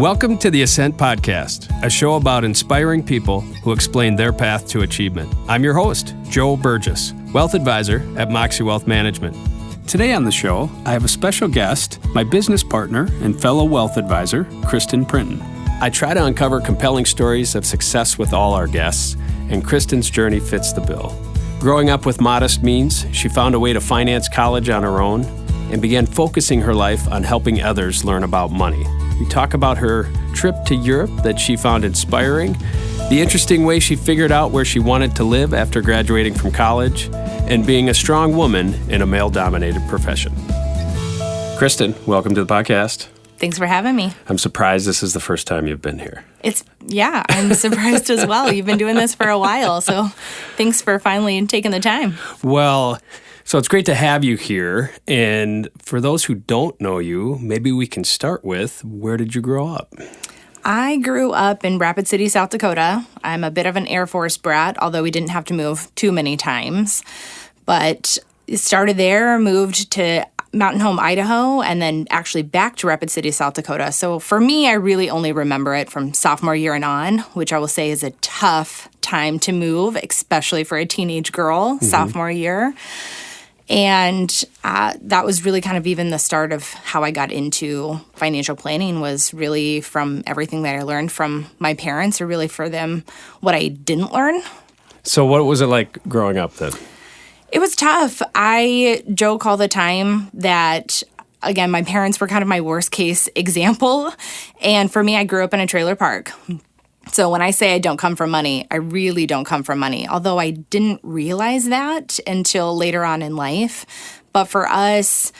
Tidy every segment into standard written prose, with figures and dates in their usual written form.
Welcome to the Ascent Podcast, a show about inspiring people who explain their path to achievement. I'm your host, Joe Burgess, Wealth Advisor at Moxie Wealth Management. Today on the show, I have a special guest, my business partner and fellow wealth advisor, Kristin Printon. I try to uncover compelling stories of success with all our guests, and Kristin's journey fits the bill. Growing up with modest means, she found a way to finance college on her own and began focusing her life on helping others learn about money. We talk about her trip to Europe that she found inspiring, the interesting way she figured out where she wanted to live after graduating from college, and being a strong woman in a male-dominated profession. Kristin, welcome to the podcast. Thanks for having me. I'm surprised this is the first time you've been here. I'm surprised as well. You've been doing this for a while, so thanks for finally taking the time. Well, so it's great to have you here. And for those who don't know you, maybe we can start with, where did you grow up? I grew up in Rapid City, South Dakota. I'm a bit of an Air Force brat, although we didn't have to move too many times. But started there, moved to Mountain Home, Idaho, and then actually back to Rapid City, South Dakota. So for me, I really only remember it from sophomore year and on, which I will say is a tough time to move, especially for a teenage girl, sophomore year. And that was really kind of even the start of how I got into financial planning, was really from everything that I learned from my parents, or really for them what I didn't learn. So what was it like growing up then? It was tough. I joke all the time that, again, my parents were kind of my worst case example. And for me, I grew up in a trailer park. So when I say I don't come from money, I really don't come from money, although I didn't realize that until later on in life. But for us,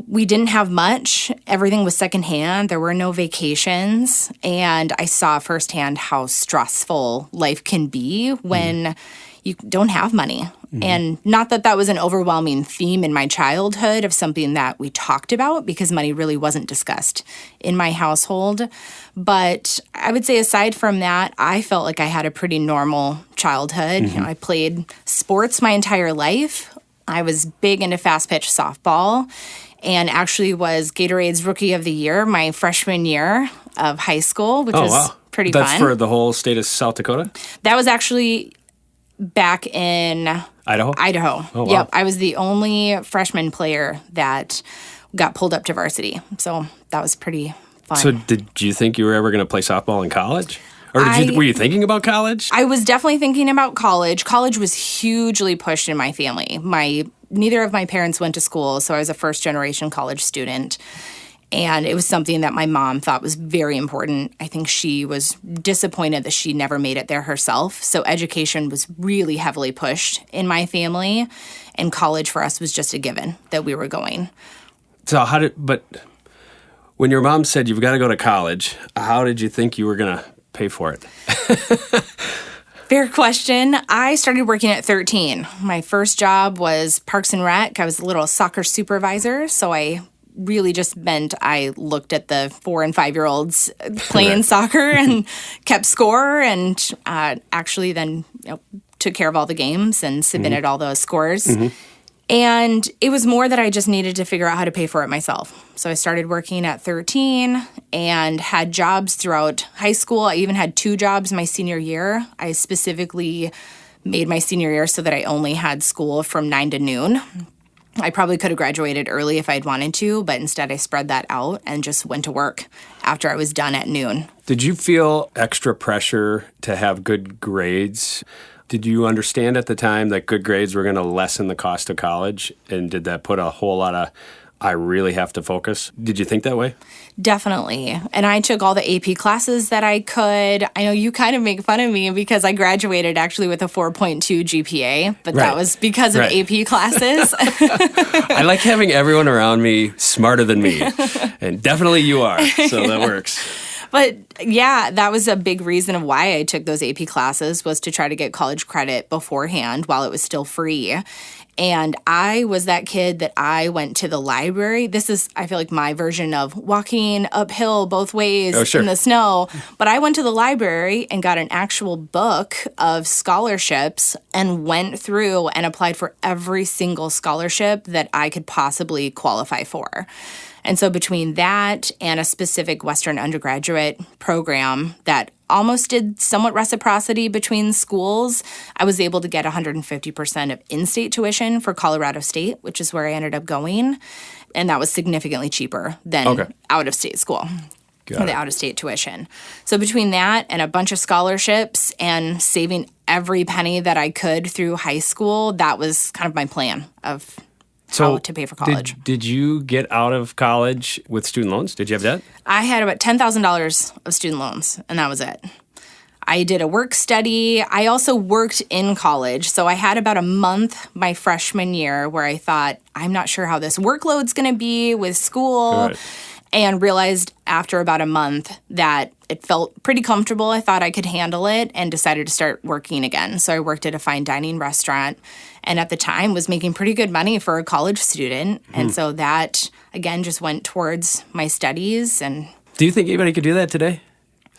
we didn't have much. Everything was secondhand. There were no vacations. And I saw firsthand how stressful life can be when you don't have money. And not that that was an overwhelming theme in my childhood of something that we talked about, because money really wasn't discussed in my household. But I would say aside from that, I felt like I had a pretty normal childhood. I played sports my entire life. I was big into fast pitch softball, and actually was Gatorade's Rookie of the Year my freshman year of high school, which was pretty fun. That's for the whole state of South Dakota? That was actually back in Idaho? Oh, wow. Yep. I was the only freshman player that got pulled up to varsity. So that was pretty fun. So did you think you were ever going to play softball in college? Or were you thinking about college? I was definitely thinking about college. College was hugely pushed in my family. Neither of my parents went to school, so I was a first-generation college student. And it was something that my mom thought was very important. I think she was disappointed that she never made it there herself. So education was really heavily pushed in my family. And college for us was just a given that we were going. So but when your mom said you've got to go to college, how did you think you were going to pay for it? Fair question. I started working at 13. My first job was Parks and Rec. I was a little soccer supervisor, so I really just meant I looked at the 4 and 5-year-olds playing soccer and kept score, and actually then took care of all the games and submitted all those scores. And it was more that I just needed to figure out how to pay for it myself. So I started working at 13 and had jobs throughout high school. I even had 2 jobs my senior year. I specifically made my senior year so that I only had school from 9 to noon. I probably could have graduated early if I'd wanted to, but instead I spread that out and just went to work after I was done at noon. Did you feel extra pressure to have good grades? Did you understand at the time that good grades were going to lessen the cost of college? And did that put a whole lot of, I really have to focus? Did you think that way? Definitely. And I took all the AP classes that I could. I know you kind of make fun of me because I graduated actually with a 4.2 GPA, but that was because of AP classes. I like having everyone around me smarter than me. And definitely you are, so that works. But yeah, that was a big reason of why I took those AP classes, was to try to get college credit beforehand while it was still free. And I was that kid that I went to the library. This is, I feel like, my version of walking uphill both ways in the snow. But I went to the library and got an actual book of scholarships and went through and applied for every single scholarship that I could possibly qualify for. And so between that and a specific Western undergraduate program that almost did somewhat reciprocity between schools, I was able to get 150% of in-state tuition for Colorado State, which is where I ended up going. And that was significantly cheaper than out-of-state school. The out-of-state tuition. So between that and a bunch of scholarships and saving every penny that I could through high school, that was kind of my plan of how to pay for college. Did you get out of college with student loans? Did you have debt? I had about $10,000 of student loans, and that was it. I did a work study. I also worked in college. So I had about a month my freshman year where I thought, I'm not sure how this workload's going to be with school. Right. And realized after about a month that it felt pretty comfortable. I thought I could handle it and decided to start working again. So I worked at a fine dining restaurant and at the time was making pretty good money for a college student. And so that, again, just went towards my studies. And do you think anybody could do that today?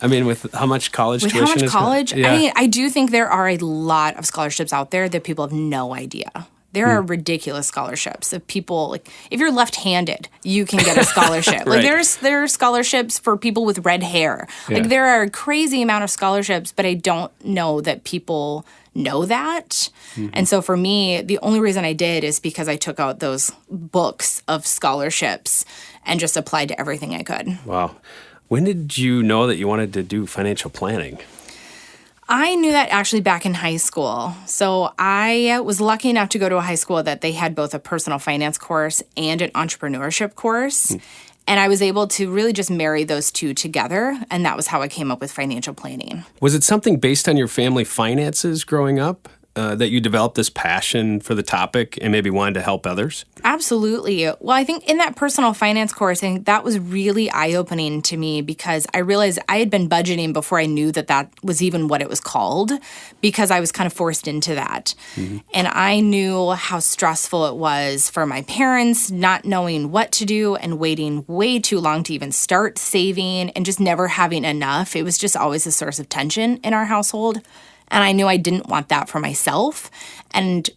I mean, with how much college tuition is? With how much college? Yeah. I mean, I do think there are a lot of scholarships out there that people have no idea. There are ridiculous scholarships of people, like, if you're left-handed, you can get a scholarship. Right. Like, there are scholarships for people with red hair. Yeah. Like, there are a crazy amount of scholarships, but I don't know that people know that. And so for me, the only reason I did is because I took out those books of scholarships and just applied to everything I could. Wow. When did you know that you wanted to do financial planning? I knew that actually back in high school. So I was lucky enough to go to a high school that they had both a personal finance course and an entrepreneurship course. And I was able to really just marry those two together. And that was how I came up with financial planning. Was it something based on your family finances growing up? That you developed this passion for the topic and maybe wanted to help others? Absolutely. Well, I think in that personal finance course, I think that was really eye-opening to me because I realized I had been budgeting before I knew that that was even what it was called because I was kind of forced into that. And I knew how stressful it was for my parents not knowing what to do and waiting way too long to even start saving and just never having enough. It was just always a source of tension in our household. And I knew I didn't want that for myself. And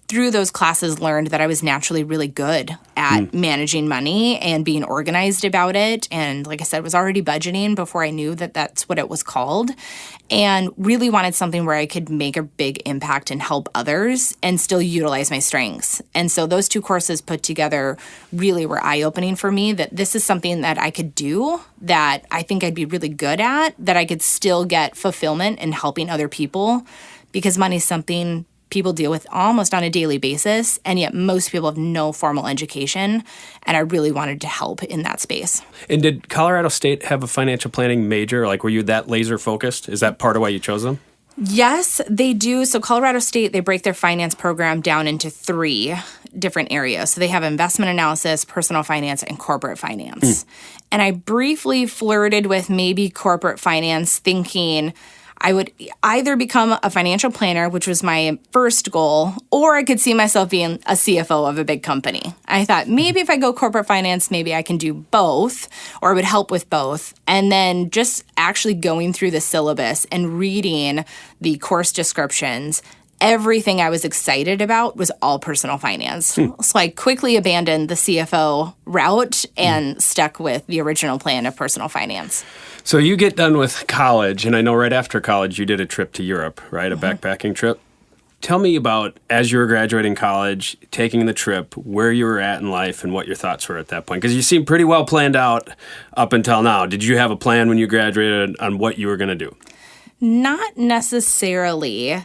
through those classes learned that I was naturally really good at managing money and being organized about it. And like I said, was already budgeting before I knew that that's what it was called. And really wanted something where I could make a big impact and help others and still utilize my strengths. And so those two courses put together really were eye-opening for me that this is something that I could do, that I think I'd be really good at, that I could still get fulfillment in helping other people because money is something people deal with almost on a daily basis, and yet most people have no formal education, and I really wanted to help in that space. And did Colorado State have a financial planning major? Like, were you that laser focused? Is that part of why you chose them? Yes, they do. So Colorado State, they break their finance program down into 3 different areas. So they have investment analysis, personal finance, and corporate finance. And I briefly flirted with maybe corporate finance, thinking I would either become a financial planner, which was my first goal, or I could see myself being a CFO of a big company. I thought maybe if I go corporate finance, maybe I can do both, or it would help with both. And then just actually going through the syllabus and reading the course descriptions, everything I was excited about was all personal finance. So I quickly abandoned the CFO route and stuck with the original plan of personal finance. So you get done with college, and I know right after college you did a trip to Europe, right? A backpacking trip. Tell me about, as you were graduating college, taking the trip, where you were at in life and what your thoughts were at that point. Because you seem pretty well planned out up until now. Did you have a plan when you graduated on what you were going to do? Not necessarily.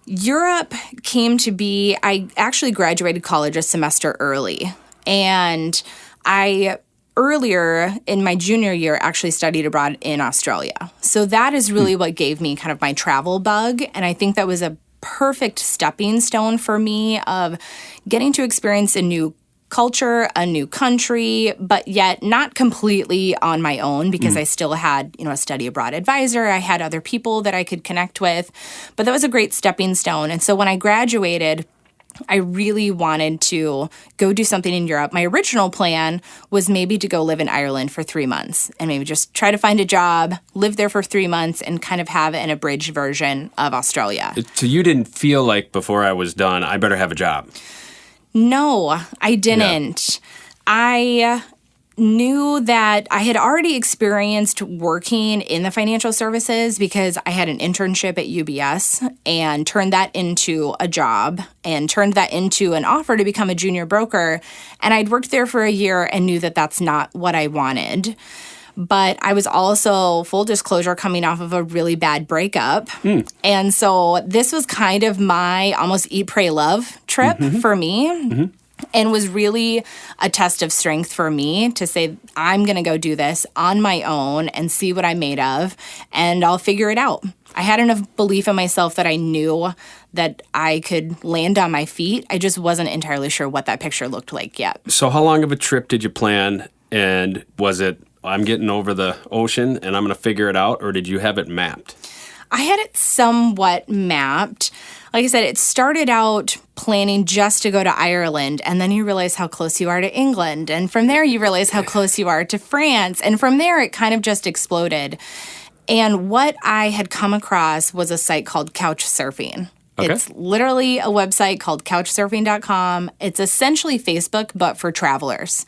Europe came to be, I actually graduated college a semester early. And I earlier in my junior year actually studied abroad in Australia. So that is really what gave me kind of my travel bug. And I think that was a perfect stepping stone for me of getting to experience a new culture, a new country, but yet not completely on my own because I still had, a study abroad advisor. I had other people that I could connect with, but that was a great stepping stone. And so when I graduated, I really wanted to go do something in Europe. My original plan was maybe to go live in Ireland for 3 months and maybe just try to find a job, live there for 3 months, and kind of have an abridged version of Australia. So you didn't feel like before I was done, I better have a job? No, I didn't. Yeah. knew that I had already experienced working in the financial services because I had an internship at UBS and turned that into a job and turned that into an offer to become a junior broker. And I'd worked there for a year and knew that that's not what I wanted. But I was also, full disclosure, coming off of a really bad breakup. And so this was kind of my almost eat, pray, love trip for me. And was really a test of strength for me to say, I'm going to go do this on my own and see what I'm made of, and I'll figure it out. I had enough belief in myself that I knew that I could land on my feet. I just wasn't entirely sure what that picture looked like yet. So how long of a trip did you plan, and was it, I'm getting over the ocean and I'm going to figure it out, or did you have it mapped? I had it somewhat mapped. Like I said, it started out planning just to go to Ireland, and then you realize how close you are to England. And from there, you realize how close you are to France. And from there, it kind of just exploded. And what I had come across was a site called Couchsurfing. Okay. It's literally a website called couchsurfing.com. It's essentially Facebook, but for travelers.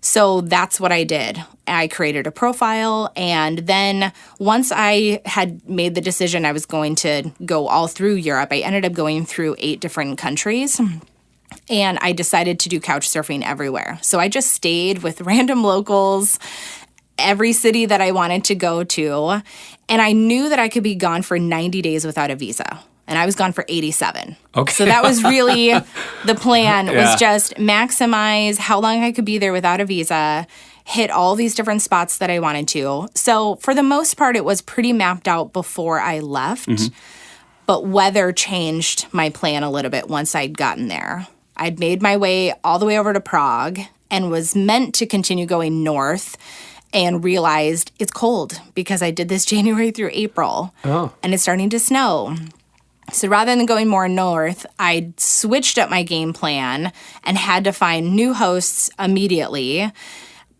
So that's what I did. I created a profile, and then once I had made the decision I was going to go all through Europe, I ended up going through 8 different countries, and I decided to do couch surfing everywhere. So I just stayed with random locals, every city that I wanted to go to, and I knew that I could be gone for 90 days without a visa. And I was gone for 87. Okay. So that was really the plan, was just maximize how long I could be there without a visa, hit all these different spots that I wanted to. So for the most part, it was pretty mapped out before I left. But weather changed my plan a little bit once I'd gotten there. I'd made my way all the way over to Prague and was meant to continue going north, and realized it's cold because I did this January through April. And it's starting to snow. So rather than going more north, I switched up my game plan and had to find new hosts immediately.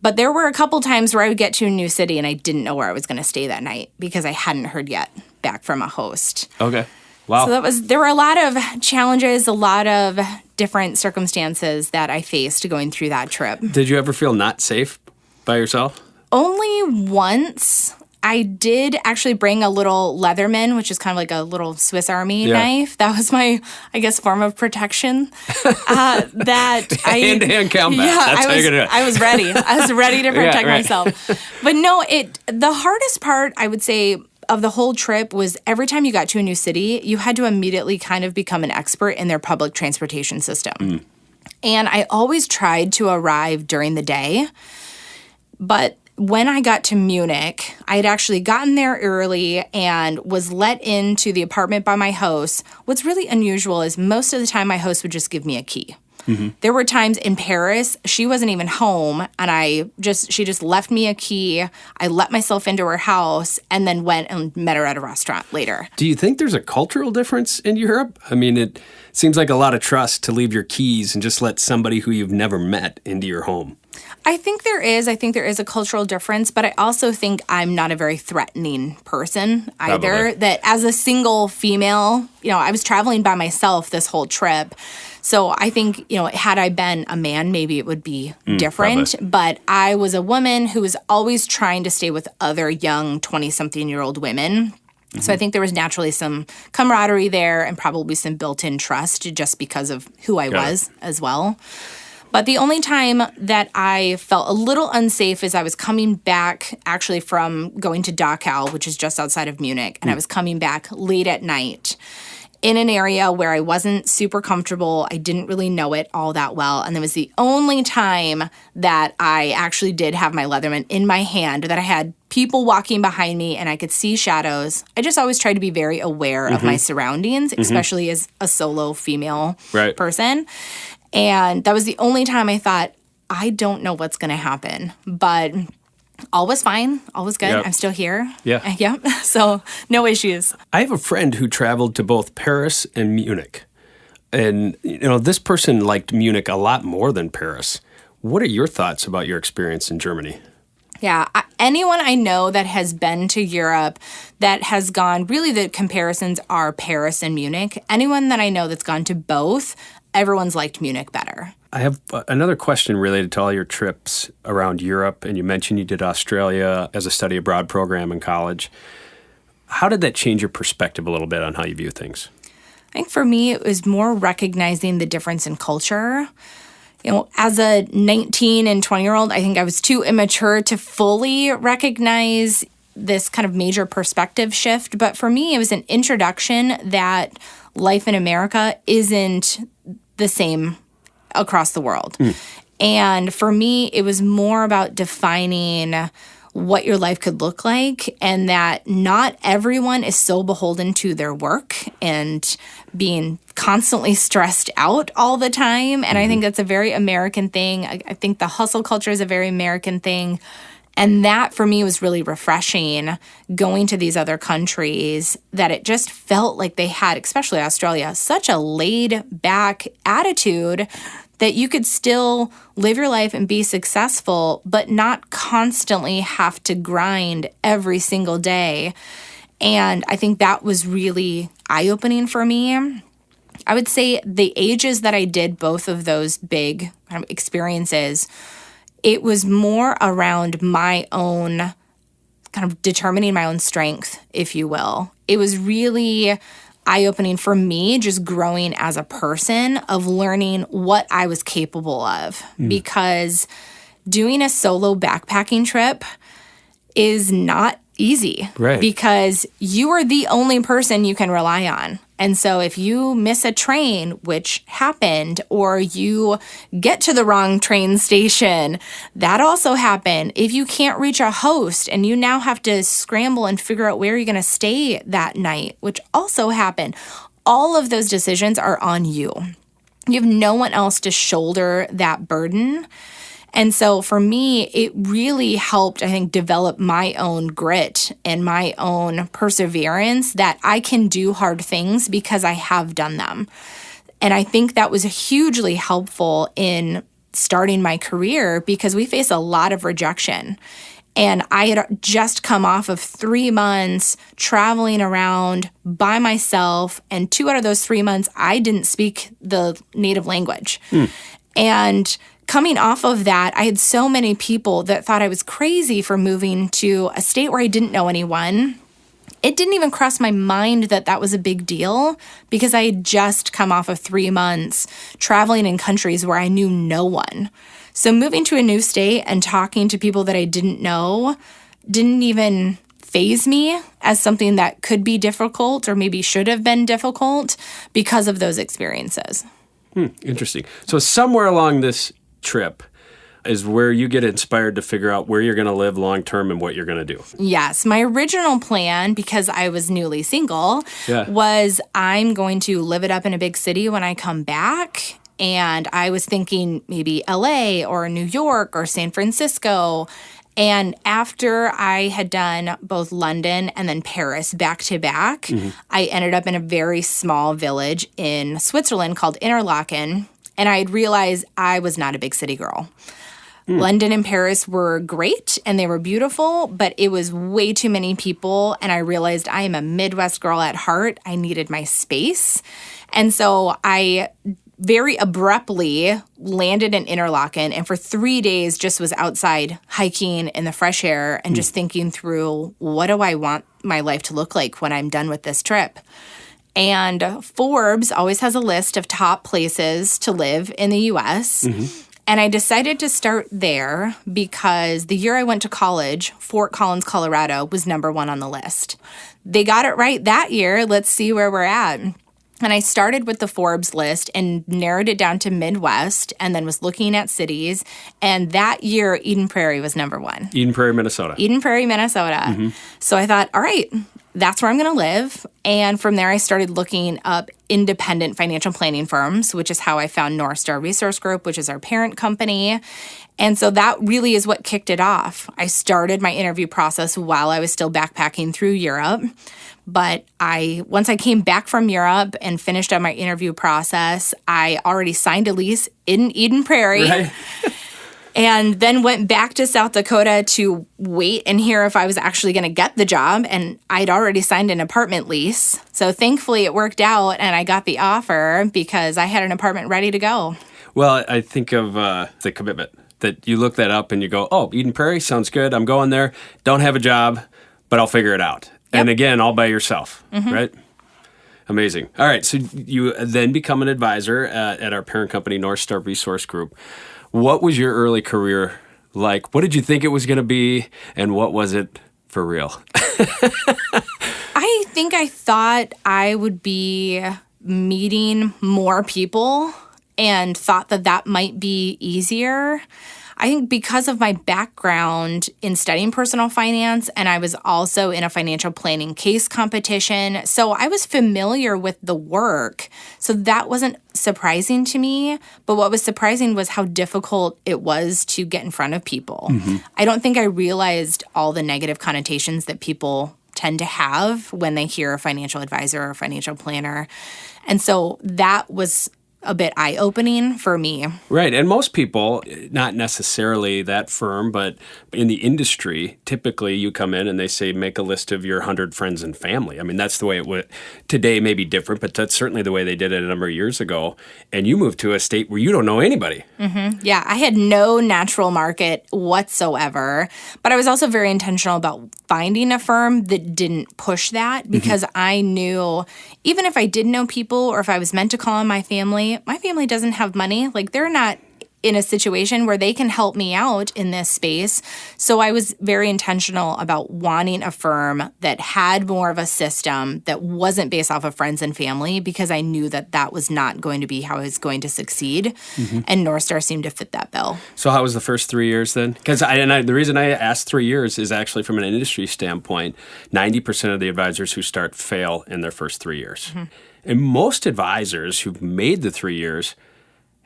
But there were a couple times where I would get to a new city and I didn't know where I was going to stay that night because I hadn't heard yet back from a host. Okay. Wow. So there were a lot of challenges, a lot of different circumstances that I faced going through that trip. Did you ever feel not safe by yourself? Only once. I did actually bring a little Leatherman, which is kind of like a little Swiss Army knife. That was my, I guess, form of protection. Hand-to-hand combat. That's how you're going to do it. I was ready. I was ready to protect myself. But no, the hardest part, I would say, of the whole trip was every time you got to a new city, you had to immediately kind of become an expert in their public transportation system. And I always tried to arrive during the day, but when I got to Munich, I had actually gotten there early and was let into the apartment by my host. What's really unusual is most of the time my host would just give me a key. There were times in Paris, she wasn't even home, and she just left me a key. I let myself into her house and then went and met her at a restaurant later. Do you think there's a cultural difference in Europe? I mean, it seems like a lot of trust to leave your keys and just let somebody who you've never met into your home. I think there is. I think there is a cultural difference, but I also think I'm not a very threatening person either. Probably. That as a single female, I was traveling by myself this whole trip. So I think, had I been a man, maybe it would be different. Probably. But I was a woman who was always trying to stay with other young 20-something-year-old women. So I think there was naturally some camaraderie there and probably some built-in trust just because of who I was as well. But the only time that I felt a little unsafe is I was coming back actually from going to Dachau, which is just outside of Munich, and I was coming back late at night in an area where I wasn't super comfortable. I didn't really know it all that well, and it was the only time that I actually did have my Leatherman in my hand, that I had people walking behind me and I could see shadows. I just always try to be very aware of my surroundings, especially as a solo female person. And that was the only time I thought, I don't know what's going to happen. But all was fine. All was good. Yep. I'm still here. Yeah. Yep. So no issues. I have a friend who traveled to both Paris and Munich. And, this person liked Munich a lot more than Paris. What are your thoughts about your experience in Germany? Yeah. Anyone I know that has been to Europe that has gone, really the comparisons are Paris and Munich. Anyone that I know that's gone to both, everyone's liked Munich better. I have another question related to all your trips around Europe, and you mentioned you did Australia as a study abroad program in college. How did that change your perspective a little bit on how you view things? I think for me, it was more recognizing the difference in culture. As a 19 and 20-year-old, I think I was too immature to fully recognize this kind of major perspective shift. But for me, it was an introduction that life in America isn't the same across the world. And for me, it was more about defining what your life could look like, and that not everyone is so beholden to their work and being constantly stressed out all the time. And I think that's a very American thing. I think the hustle culture is a very American thing. And that for me was really refreshing, going to these other countries, that it just felt like they had, especially Australia, such a laid back attitude that you could still live your life and be successful, but not constantly have to grind every single day. And I think that was really eye-opening for me. I would say the ages that I did both of those big kind of experiences, it was more around my own kind of determining my own strength, if you will. It was really eye-opening for me, just growing as a person, of learning what I was capable of. Because doing a solo backpacking trip is not easy. Right. Because you are the only person you can rely on. And so if you miss a train, which happened, or you get to the wrong train station, that also happened. If you can't reach a host and you now have to scramble and figure out where you're going to stay that night, which also happened, all of those decisions are on you. You have no one else to shoulder that burden. And so for me, it really helped, I think, develop my own grit and my own perseverance, that I can do hard things because I have done them. And I think that was hugely helpful in starting my career, because we face a lot of rejection. And I had just come off of 3 months traveling around by myself. And 2 out of those 3 months, I didn't speak the native language. And coming off of that, I had so many people that thought I was crazy for moving to a state where I didn't know anyone. It didn't even cross my mind that that was a big deal, because I had just come off of 3 months traveling in countries where I knew no one. So moving to a new state and talking to people that I didn't know didn't even faze me as something that could be difficult, or maybe should have been difficult, because of those experiences. Interesting. So somewhere along this trip is where you get inspired to figure out where you're going to live long term and what you're going to do. Yes. My original plan, because I was newly single, was I'm going to live it up in a big city when I come back. And I was thinking maybe LA or New York or San Francisco. And after I had done both London and then Paris back to back, I ended up in a very small village in Switzerland called Interlaken. And I had realized I was not a big city girl. London and Paris were great and they were beautiful, but it was way too many people. And I realized I am a Midwest girl at heart. I needed my space. And so I very abruptly landed in Interlaken, and for 3 days just was outside hiking in the fresh air and just thinking through, what do I want my life to look like when I'm done with this trip? And Forbes always has a list of top places to live in the U.S., and I decided to start there because the year I went to college, Fort Collins, Colorado, was #1 on the list. They got it right that year. Let's see where we're at. And I started with the Forbes list and narrowed it down to Midwest, and then was looking at cities. And that year, Eden Prairie was #1. Eden Prairie, Minnesota. Eden Prairie, Minnesota. So I thought, all right, that's where I'm going to live. And from there, I started looking up independent financial planning firms, which is how I found North Star Resource Group, which is our parent company. And so that really is what kicked it off. I started my interview process while I was still backpacking through Europe. But once I came back from Europe and finished up my interview process, I already signed a lease in Eden Prairie. Right. And then went back to South Dakota to wait and hear if I was actually going to get the job. And I'd already signed an apartment lease. So thankfully it worked out and I got the offer because I had an apartment ready to go. Well, I think of the commitment that you look that up and you go, oh, Eden Prairie sounds good. I'm going there. Don't have a job, but I'll figure it out. Yep. And again, all by yourself, right? Amazing. All right. So you then become an advisor at our parent company, North Star Resource Group. What was your early career like? What did you think it was going to be? And what was it for real? I think I thought I would be meeting more people and thought that that might be easier. I think because of my background in studying personal finance, and I was also in a financial planning case competition, so I was familiar with the work. So that wasn't surprising to me. But what was surprising was how difficult it was to get in front of people. I don't think I realized all the negative connotations that people tend to have when they hear a financial advisor or a financial planner. And so that was a bit eye-opening for me. Right. And most people, not necessarily that firm, but in the industry, typically you come in and they say, make a list of your 100 friends and family. I mean, that's the way it would. Today may be different, but that's certainly the way they did it a number of years ago. And you moved to a state where you don't know anybody. Yeah, I had no natural market whatsoever, but I was also very intentional about finding a firm that didn't push that because I knew even if I did know people or if I was meant to call on my family doesn't have money. Like, they're not in a situation where they can help me out in this space. So I was very intentional about wanting a firm that had more of a system that wasn't based off of friends and family because I knew that that was not going to be how I was going to succeed. And North Star seemed to fit that bill. So how was the first 3 years then? Because the reason I asked 3 years is actually from an industry standpoint, 90% of the advisors who start fail in their first 3 years. And most advisors who've made the 3 years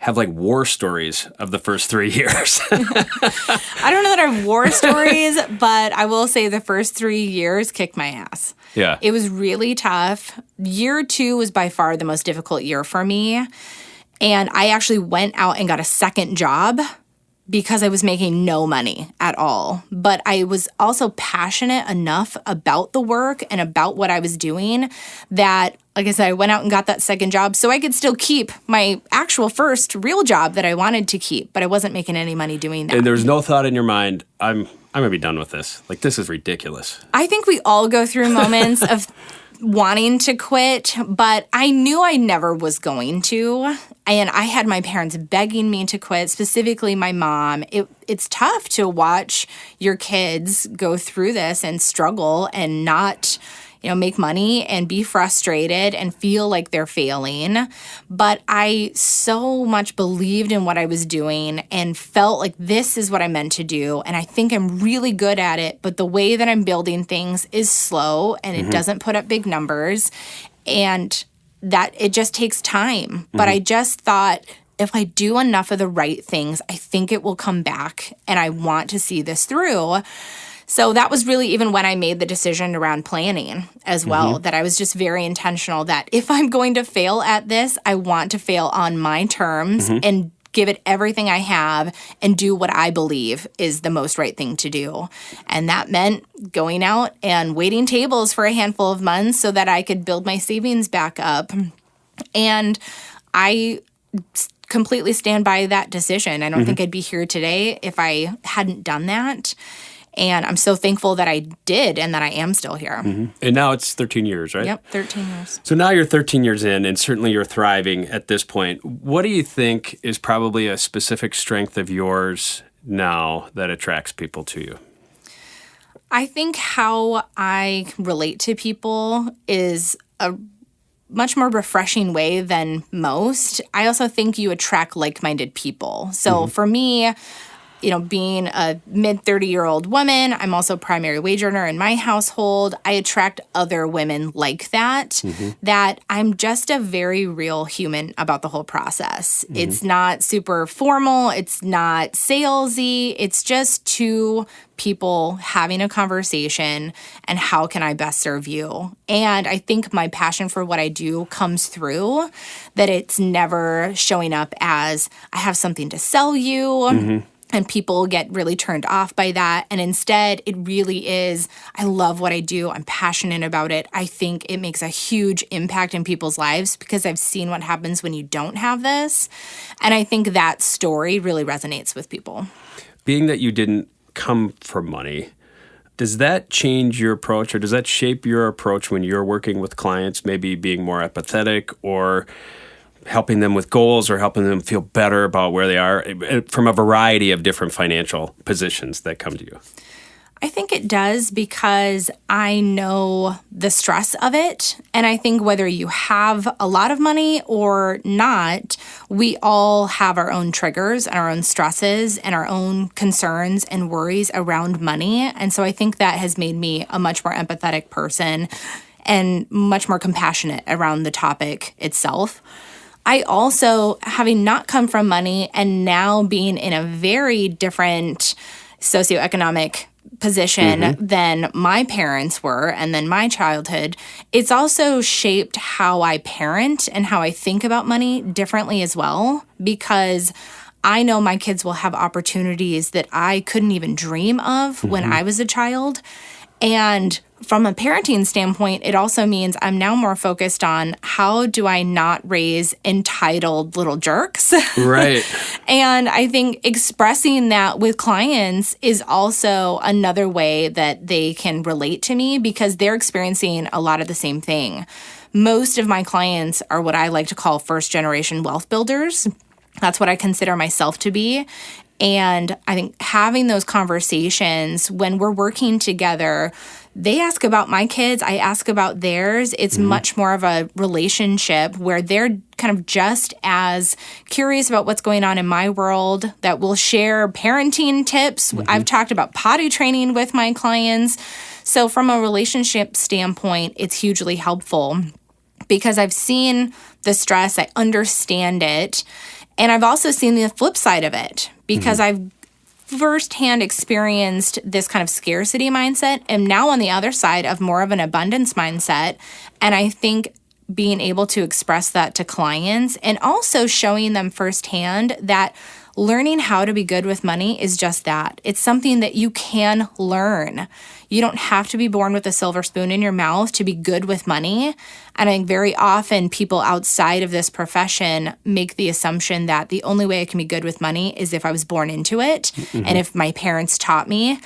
have like war stories of the first 3 years. I don't know that I have war stories, but I will say the first 3 years kicked my ass. Yeah. It was really tough. Year 2 was by far the most difficult year for me. And I actually went out and got a second job because I was making no money at all. But I was also passionate enough about the work and about what I was doing that, like I said, I went out and got that second job so I could still keep my actual first real job that I wanted to keep, but I wasn't making any money doing that. And there was no thought in your mind, I'm going to be done with this. Like, this is ridiculous. I think we all go through moments of wanting to quit, but I knew I never was going to. And I had my parents begging me to quit, specifically my mom. It's tough to watch your kids go through this and struggle and not, make money and be frustrated and feel like they're failing. But I so much believed in what I was doing and felt like this is what I meant to do. And I think I'm really good at it. But the way that I'm building things is slow and it doesn't put up big numbers. And that it just takes time. But I just thought, if I do enough of the right things, I think it will come back. And I want to see this through. So that was really even when I made the decision around planning as well, that I was just very intentional that if I'm going to fail at this, I want to fail on my terms and give it everything I have and do what I believe is the most right thing to do. And that meant going out and waiting tables for a handful of months so that I could build my savings back up. And I completely stand by that decision. I don't think I'd be here today if I hadn't done that. And I'm so thankful that I did and that I am still here. And now it's 13 years, right? Yep, 13 years. So now you're 13 years in, and certainly you're thriving at this point. What do you think is probably a specific strength of yours now that attracts people to you? I think how I relate to people is a much more refreshing way than most. I also think you attract like-minded people. So for me, being a mid-30-year-old woman, I'm also a primary wage earner in my household. I attract other women like that, that I'm just a very real human about the whole process. It's not super formal. It's not salesy. It's just two people having a conversation and how can I best serve you? And I think my passion for what I do comes through, that it's never showing up as I have something to sell you. And people get really turned off by that. And instead, it really is, I love what I do. I'm passionate about it. I think it makes a huge impact in people's lives because I've seen what happens when you don't have this. And I think that story really resonates with people. Being that you didn't come from money, does that change your approach or does that shape your approach when you're working with clients, maybe being more empathetic or helping them with goals or helping them feel better about where they are from a variety of different financial positions that come to you? I think it does because I know the stress of it. And I think whether you have a lot of money or not, we all have our own triggers and our own stresses and our own concerns and worries around money. And so I think that has made me a much more empathetic person and much more compassionate around the topic itself. I also, having not come from money and now being in a very different socioeconomic position than my parents were and then my childhood, it's also shaped how I parent and how I think about money differently as well, because I know my kids will have opportunities that I couldn't even dream of when I was a child. And from a parenting standpoint, it also means I'm now more focused on how do I not raise entitled little jerks? Right. And I think expressing that with clients is also another way that they can relate to me because they're experiencing a lot of the same thing. Most of my clients are what I like to call first-generation wealth builders. That's what I consider myself to be. And I think having those conversations when we're working together, they ask about my kids, I ask about theirs. It's much more of a relationship where they're kind of just as curious about what's going on in my world, that we'll share parenting tips. I've talked about potty training with my clients. So from a relationship standpoint, it's hugely helpful because I've seen the stress, I understand it. And I've also seen the flip side of it because I've firsthand experienced this kind of scarcity mindset and now on the other side of more of an abundance mindset. And I think being able to express that to clients and also showing them firsthand that learning how to be good with money is just that. It's something that you can learn. You don't have to be born with a silver spoon in your mouth to be good with money. And I think very often people outside of this profession make the assumption that the only way I can be good with money is if I was born into it and if my parents taught me.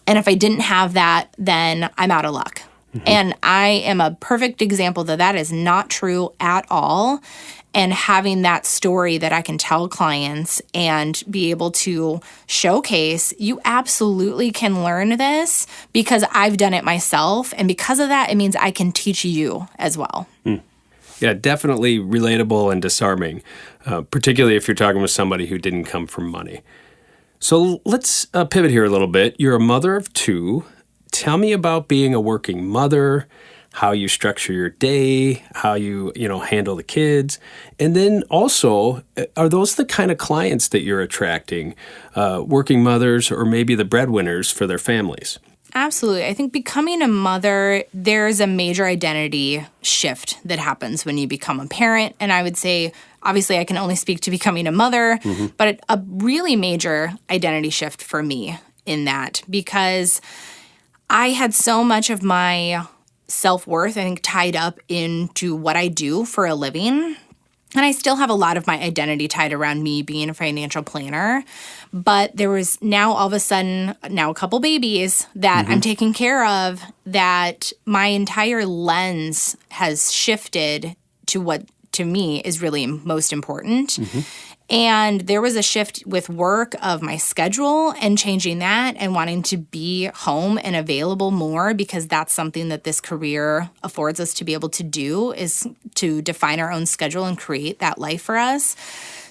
And if I didn't have that, then I'm out of luck. And I am a perfect example that that is not true at all. And having that story that I can tell clients and be able to showcase, you absolutely can learn this because I've done it myself. And because of that, it means I can teach you as well. Yeah, definitely relatable and disarming, particularly if you're talking with somebody who didn't come from money. So let's pivot here a little bit. You're a mother of two. Tell me about being a working mother, how you structure your day, how you handle the kids. And then also, are those the kind of clients that you're attracting, working mothers or maybe the breadwinners for their families? Absolutely. I think becoming a mother, there's a major identity shift that happens when you become a parent. And I would say, obviously, I can only speak to becoming a mother, but a really major identity shift for me in that because I had so much of my self-worth, I think, tied up into what I do for a living. And I still have a lot of my identity tied around me being a financial planner. But there was now all of a sudden, now a couple babies that I'm taking care of, that my entire lens has shifted to what to me is really most important. And there was a shift with work of my schedule and changing that and wanting to be home and available more because that's something that this career affords us to be able to do, is to define our own schedule and create that life for us.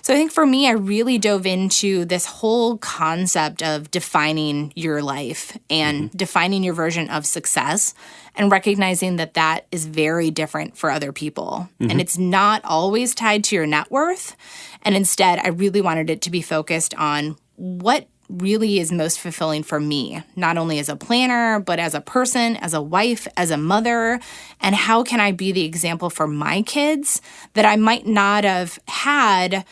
So I think for me, I really dove into this whole concept of defining your life and defining your version of success and recognizing that that is very different for other people. And it's not always tied to your net worth. And instead, I really wanted it to be focused on what really is most fulfilling for me, not only as a planner, but as a person, as a wife, as a mother, and how can I be the example for my kids that I might not have had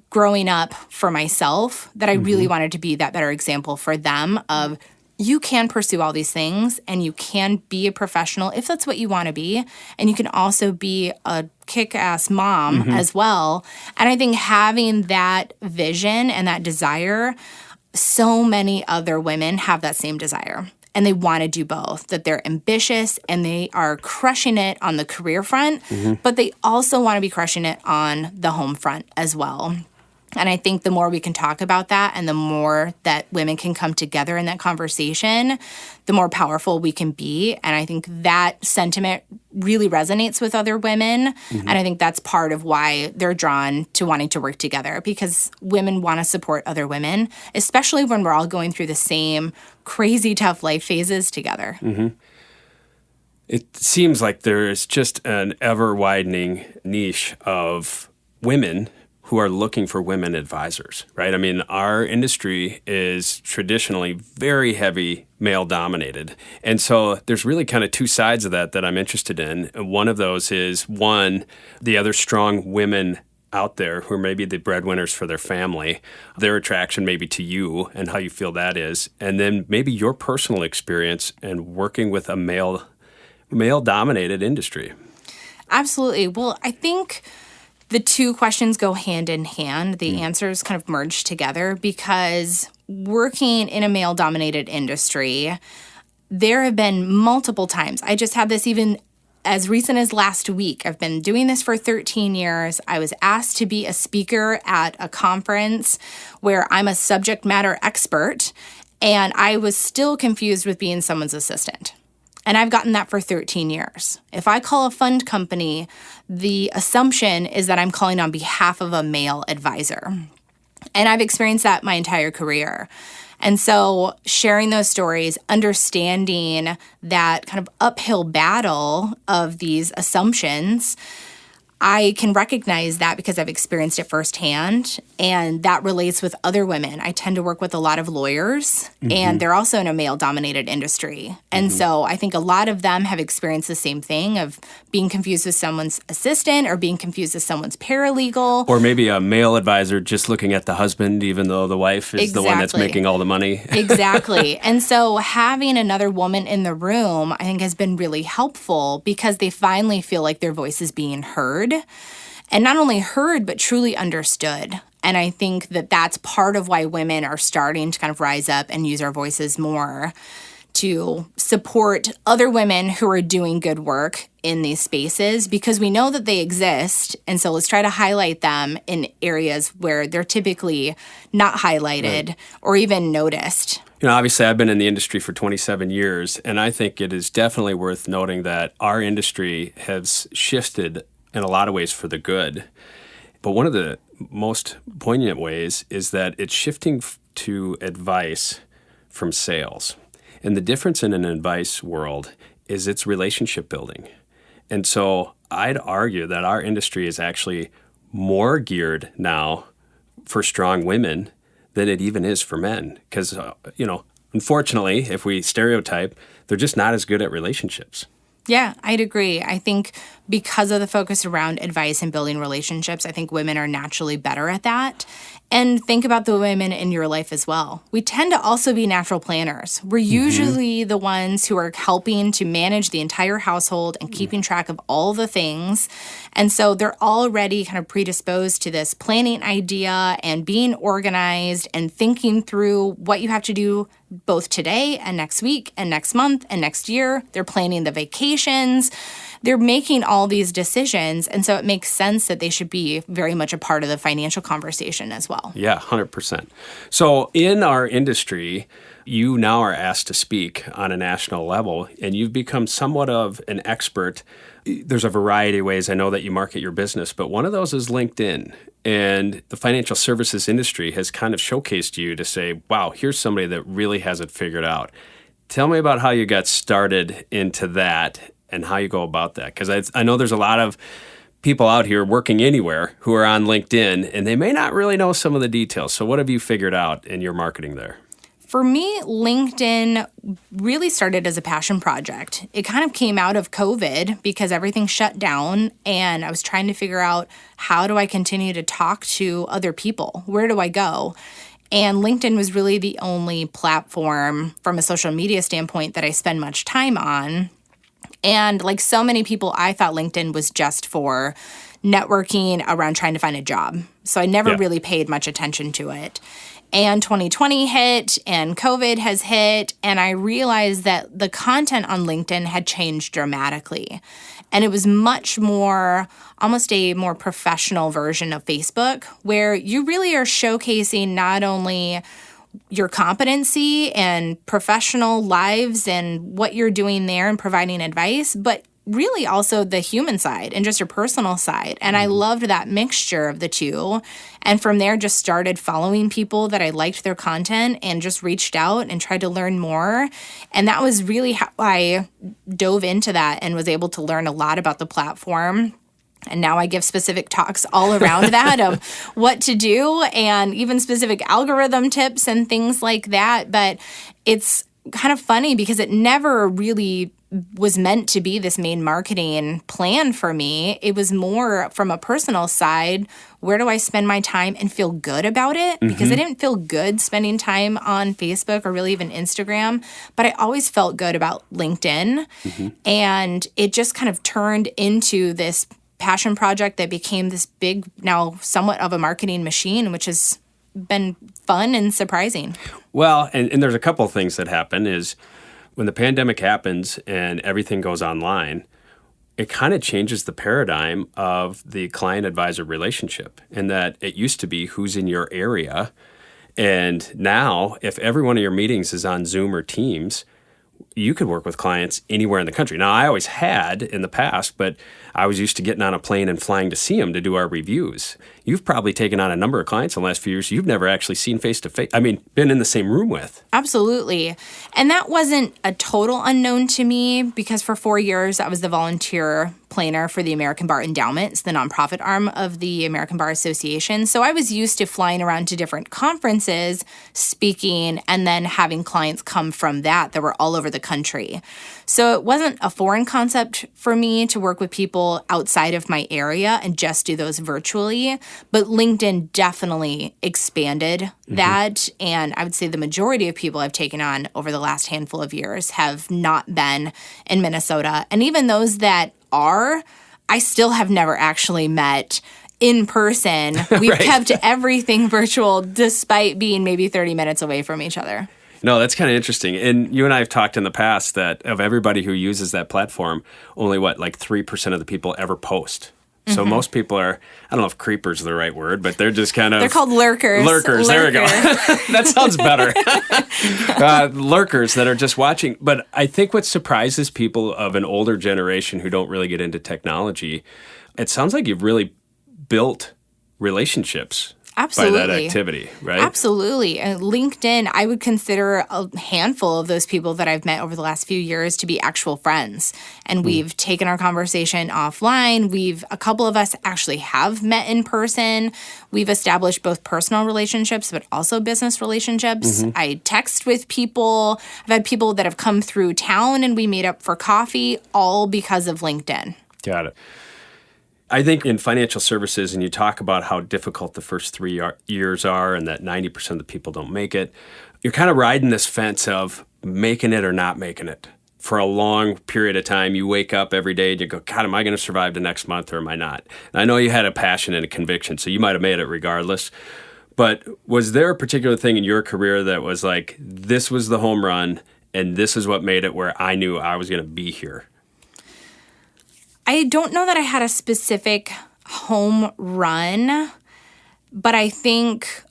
growing up for myself that I really wanted to be that better example for them of you can pursue all these things and you can be a professional if that's what you want to be. And you can also be a kick-ass mom as well. And I think having that vision and that desire, so many other women have that same desire. And they want to do both, that they're ambitious and they are crushing it on the career front, but they also want to be crushing it on the home front as well. And I think the more we can talk about that and the more that women can come together in that conversation, the more powerful we can be. And I think that sentiment really resonates with other women. And I think that's part of why they're drawn to wanting to work together, because women want to support other women, especially when we're all going through the same crazy tough life phases together. It seems like there is just an ever-widening niche of women who are looking for women advisors, right? I mean, our industry is traditionally very heavy male-dominated. And so there's really kind of two sides of that I'm interested in. And one of those is, one, the other strong women out there who are maybe the breadwinners for their family, their attraction maybe to you and how you feel that is. And then maybe your personal experience and working with a male-dominated industry. Absolutely. Well, I think the two questions go hand in hand. The answers kind of merge together because working in a male-dominated industry, there have been multiple times. I just had this even as recent as last week. I've been doing this for 13 years. I was asked to be a speaker at a conference where I'm a subject matter expert, and I was still confused with being someone's assistant. And I've gotten that for 13 years. If I call a fund company, the assumption is that I'm calling on behalf of a male advisor. And I've experienced that my entire career. And so sharing those stories, understanding that kind of uphill battle of these assumptions, I can recognize that because I've experienced it firsthand, and that relates with other women. I tend to work with a lot of lawyers, and they're also in a male-dominated industry. And so I think a lot of them have experienced the same thing of being confused with someone's assistant or being confused with someone's paralegal. Or maybe a male advisor just looking at the husband, even though the wife is the one that's making all the money. Exactly. And so having another woman in the room, I think, has been really helpful because they finally feel like their voice is being heard. And not only heard, but truly understood. And I think that that's part of why women are starting to kind of rise up and use our voices more to support other women who are doing good work in these spaces, because we know that they exist. And so let's try to highlight them in areas where they're typically not highlighted or even noticed. You know, obviously, I've been in the industry for 27 years, and I think it is definitely worth noting that our industry has shifted in a lot of ways for the good. But one of the most poignant ways is that it's shifting to advice from sales. And the difference in an advice world is it's relationship building. And so I'd argue that our industry is actually more geared now for strong women than it even is for men. Because, unfortunately, if we stereotype, they're just not as good at relationships. Yeah, I'd agree. I think because of the focus around advice and building relationships, I think women are naturally better at that. And think about the women in your life as well. We tend to also be natural planners. We're usually the ones who are helping to manage the entire household and keeping track of all the things. And so they're already kind of predisposed to this planning idea and being organized and thinking through what you have to do both today and next week and next month and next year. They're planning the vacations. They're making all these decisions, and so it makes sense that they should be very much a part of the financial conversation as well. Yeah, 100%. So in our industry, you now are asked to speak on a national level, and you've become somewhat of an expert. There's a variety of ways I know that you market your business, but one of those is LinkedIn. And the financial services industry has kind of showcased you to say, wow, here's somebody that really has it figured out. Tell me about how you got started into that and how you go about that. Because I know there's a lot of people out here working anywhere who are on LinkedIn, and they may not really know some of the details. So what have you figured out in your marketing there? For me, LinkedIn really started as a passion project. It kind of came out of COVID because everything shut down, and I was trying to figure out, how do I continue to talk to other people? Where do I go? And LinkedIn was really the only platform from a social media standpoint that I spend much time on. And like so many people, I thought LinkedIn was just for networking around trying to find a job. So I never really paid much attention to it. And 2020 hit and COVID has hit, and I realized that the content on LinkedIn had changed dramatically. And it was much more, almost a more professional version of Facebook, where you really are showcasing not only your competency and professional lives and what you're doing there and providing advice, but really also the human side and just your personal side. And I loved that mixture of the two. And from there, just started following people that I liked their content and just reached out and tried to learn more. And that was really how I dove into that and was able to learn a lot about the platform. And now I give specific talks all around that of what to do and even specific algorithm tips and things like that. But it's kind of funny because it never really was meant to be this main marketing plan for me. It was more from a personal side. Where do I spend my time and feel good about it? Because I didn't feel good spending time on Facebook or really even Instagram, but I always felt good about LinkedIn. And it just kind of turned into this passion project that became this big, now somewhat of a marketing machine, which has been fun and surprising. Well, and there's a couple of things that happen is when the pandemic happens and everything goes online, it kind of changes the paradigm of the client-advisor relationship, in that it used to be who's in your area. And now, if every one of your meetings is on Zoom or Teams, you could work with clients anywhere in the country. Now, I always had in the past, but I was used to getting on a plane and flying to see them to do our reviews. You've probably taken on a number of clients in the last few years you've never actually seen face-to-face. I mean, been in the same room with. Absolutely. And that wasn't a total unknown to me because for 4 years I was the volunteer planner for the American Bar Endowment. It's the nonprofit arm of the American Bar Association. So I was used to flying around to different conferences, speaking, and then having clients come from that were all over the country. So it wasn't a foreign concept for me to work with people outside of my area and just do those virtually. But LinkedIn definitely expanded that. And I would say the majority of people I've taken on over the last handful of years have not been in Minnesota. And even those that are, I still have never actually met in person. We've kept everything virtual despite being maybe 30 minutes away from each other. No, that's kind of interesting. And you and I have talked in the past that of everybody who uses that platform, only 3% of the people ever post. So most people are, I don't know if creepers is the right word, but they're just kind of... They're called lurkers. Lurkers, there we go. That sounds better. Lurkers that are just watching. But I think what surprises people of an older generation who don't really get into technology, it sounds like you've really built relationships. Absolutely. By that activity, right? Absolutely. LinkedIn, I would consider a handful of those people that I've met over the last few years to be actual friends. And we've taken our conversation offline. A couple of us actually have met in person. We've established both personal relationships, but also business relationships. I text with people. I've had people that have come through town and we meet up for coffee, all because of LinkedIn. Got it. I think in financial services, and you talk about how difficult the first 3 years are and that 90% of the people don't make it, you're kind of riding this fence of making it or not making it. For a long period of time, you wake up every day and you go, God, am I going to survive the next month or am I not? And I know you had a passion and a conviction, so you might have made it regardless. But was there a particular thing in your career that was like, this was the home run and this is what made it where I knew I was going to be here? I don't know that I had a specific home run, but I think,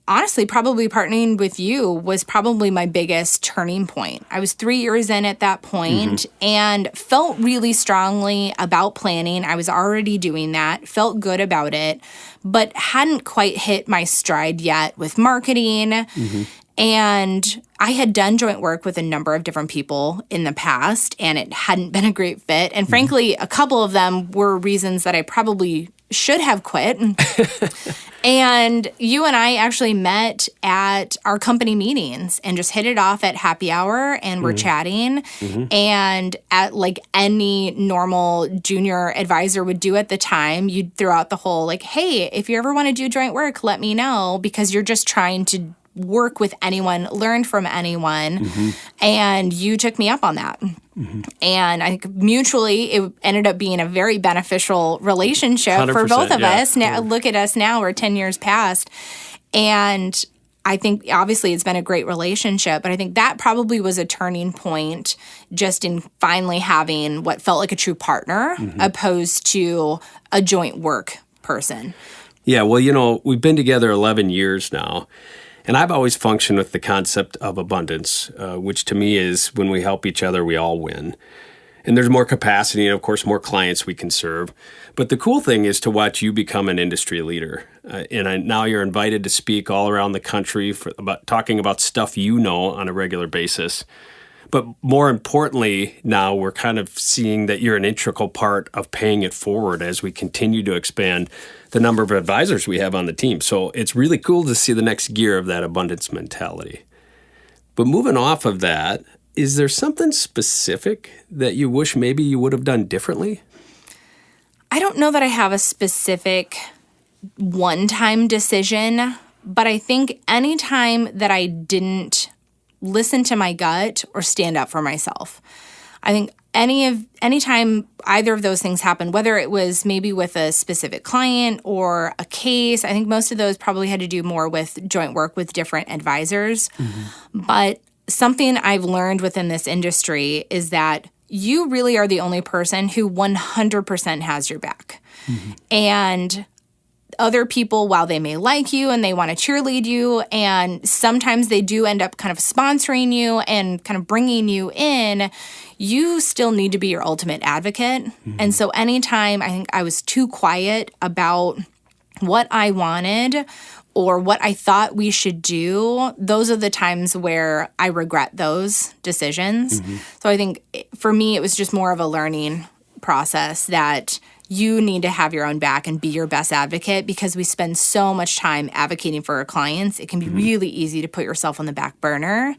honestly, probably partnering with you was probably my biggest turning point. I was 3 years in at that point and felt really strongly about planning. I was already doing that, felt good about it, but hadn't quite hit my stride yet with marketing. And I had done joint work with a number of different people in the past, and it hadn't been a great fit. And frankly, a couple of them were reasons that I probably should have quit. And you and I actually met at our company meetings and just hit it off at happy hour, and we're chatting. And at like any normal junior advisor would do at the time, you'd throw out the whole like, hey, if you ever want to do joint work, let me know, because you're just trying to work with anyone, learn from anyone. And you took me up on that. And I think mutually it ended up being a very beneficial relationship for both of us. Now, look at us now, we're 10 years past. And I think obviously it's been a great relationship, but I think that probably was a turning point just in finally having what felt like a true partner opposed to a joint work person. Yeah, well, we've been together 11 years now. And I've always functioned with the concept of abundance, which to me is when we help each other, we all win. And there's more capacity and, of course, more clients we can serve. But the cool thing is to watch you become an industry leader. Now you're invited to speak all around the country talking about stuff you know on a regular basis. But more importantly, now we're kind of seeing that you're an integral part of paying it forward as we continue to expand the number of advisors we have on the team. So it's really cool to see the next gear of that abundance mentality. But moving off of that, is there something specific that you wish maybe you would have done differently? I don't know that I have a specific one-time decision, but I think any time that I didn't listen to my gut or stand up for myself, I think anytime either of those things happened, whether it was maybe with a specific client or a case, I think most of those probably had to do more with joint work with different advisors. But something I've learned within this industry is that you really are the only person who 100% has your back. And other people, while they may like you and they want to cheerlead you, and sometimes they do end up kind of sponsoring you and kind of bringing you in, you still need to be your ultimate advocate. And so anytime I think I was too quiet about what I wanted or what I thought we should do, those are the times where I regret those decisions. So I think for me, it was just more of a learning process that you need to have your own back and be your best advocate, because we spend so much time advocating for our clients. It can be really easy to put yourself on the back burner.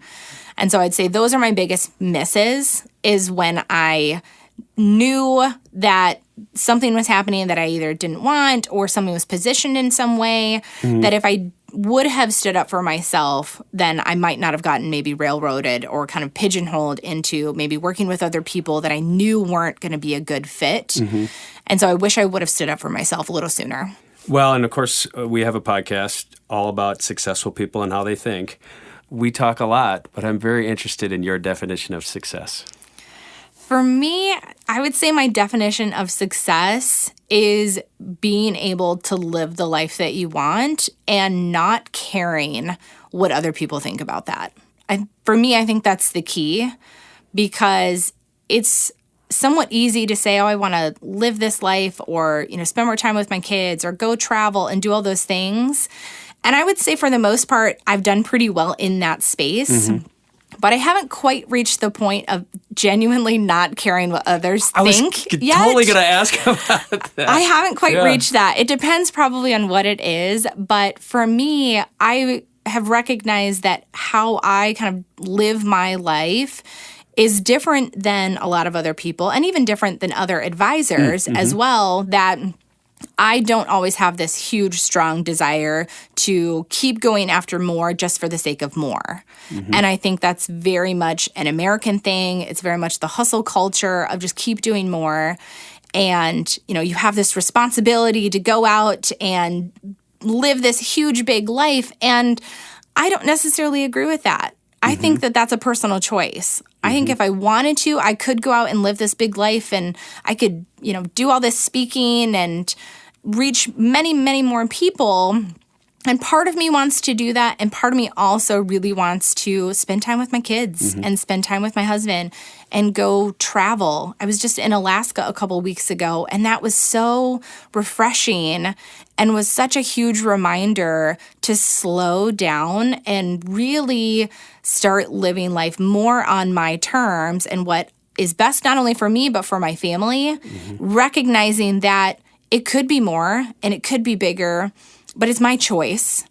And so I'd say those are my biggest misses, is when I knew that something was happening that I either didn't want or something was positioned in some way that if I would have stood up for myself, then I might not have gotten maybe railroaded or kind of pigeonholed into maybe working with other people that I knew weren't going to be a good fit. And so I wish I would have stood up for myself a little sooner. Well, and of course, we have a podcast all about successful people and how they think. We talk a lot, but I'm very interested in your definition of success. For me, I would say my definition of success is being able to live the life that you want and not caring what other people think about that. For me, I think that's the key, because it's somewhat easy to say, oh, I want to live this life, or, spend more time with my kids, or go travel and do all those things. And I would say for the most part, I've done pretty well in that space. But I haven't quite reached the point of genuinely not caring what others think yet. I was totally going to ask about that. I haven't quite reached that. It depends probably on what it is. But for me, I have recognized that how I kind of live my life is different than a lot of other people, and even different than other advisors as well, that I don't always have this huge, strong desire to keep going after more just for the sake of more. And I think that's very much an American thing. It's very much the hustle culture of just keep doing more. And, you have this responsibility to go out and live this huge, big life. And I don't necessarily agree with that. I think that that's a personal choice. I think if I wanted to, I could go out and live this big life, and I could, do all this speaking and reach many, many more people. And part of me wants to do that. And part of me also really wants to spend time with my kids and spend time with my husband and go travel. I was just in Alaska a couple weeks ago, and that was so refreshing and was such a huge reminder to slow down and really start living life more on my terms and what is best not only for me, but for my family, recognizing that it could be more and it could be bigger. but it's my choice.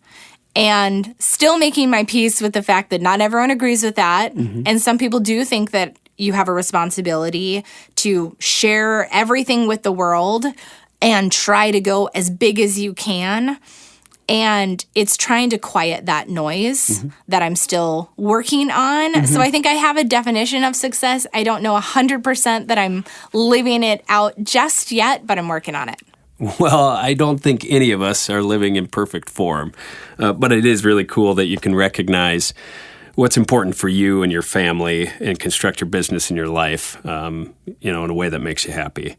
And still making my peace with the fact that not everyone agrees with that. And some people do think that you have a responsibility to share everything with the world and try to go as big as you can. And it's trying to quiet that noise that I'm still working on. So I think I have a definition of success. I don't know 100% that I'm living it out just yet, but I'm working on it. Well, I don't think any of us are living in perfect form, but it is really cool that you can recognize what's important for you and your family and construct your business and your life, in a way that makes you happy.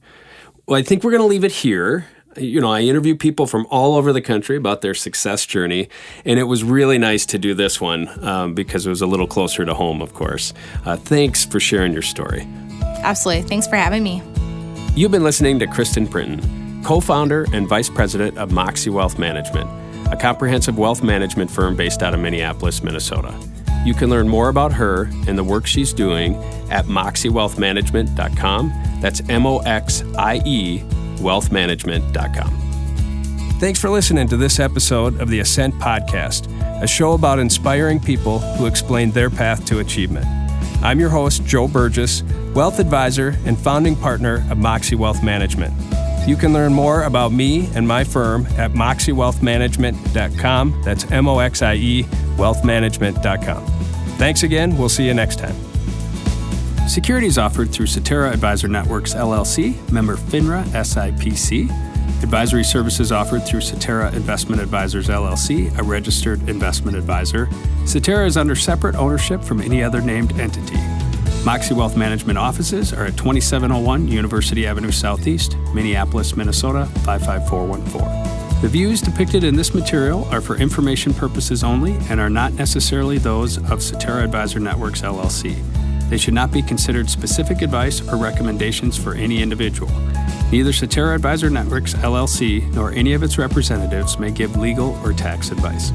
Well, I think we're going to leave it here. I interview people from all over the country about their success journey, and it was really nice to do this one because it was a little closer to home, of course. Thanks for sharing your story. Absolutely. Thanks for having me. You've been listening to Kristin Printon, co-founder and vice president of Moxie Wealth Management, a comprehensive wealth management firm based out of Minneapolis, Minnesota. You can learn more about her and the work she's doing at moxiewealthmanagement.com. That's MOXIE wealthmanagement.com. Thanks for listening to this episode of the Ascent Podcast, a show about inspiring people who explain their path to achievement. I'm your host, Joe Burgess, wealth advisor and founding partner of Moxie Wealth Management. You can learn more about me and my firm at moxiewealthmanagement.com. That's MOXIE wealthmanagement.com. Thanks again. We'll see you next time. Securities offered through Cetera Advisor Networks, LLC, member FINRA, SIPC. Advisory services offered through Cetera Investment Advisors, LLC, a registered investment advisor. Cetera is under separate ownership from any other named entity. Moxie Wealth Management offices are at 2701 University Avenue Southeast, Minneapolis, Minnesota, 55414. The views depicted in this material are for information purposes only and are not necessarily those of Cetera Advisor Networks, LLC. They should not be considered specific advice or recommendations for any individual. Neither Cetera Advisor Networks, LLC, nor any of its representatives may give legal or tax advice.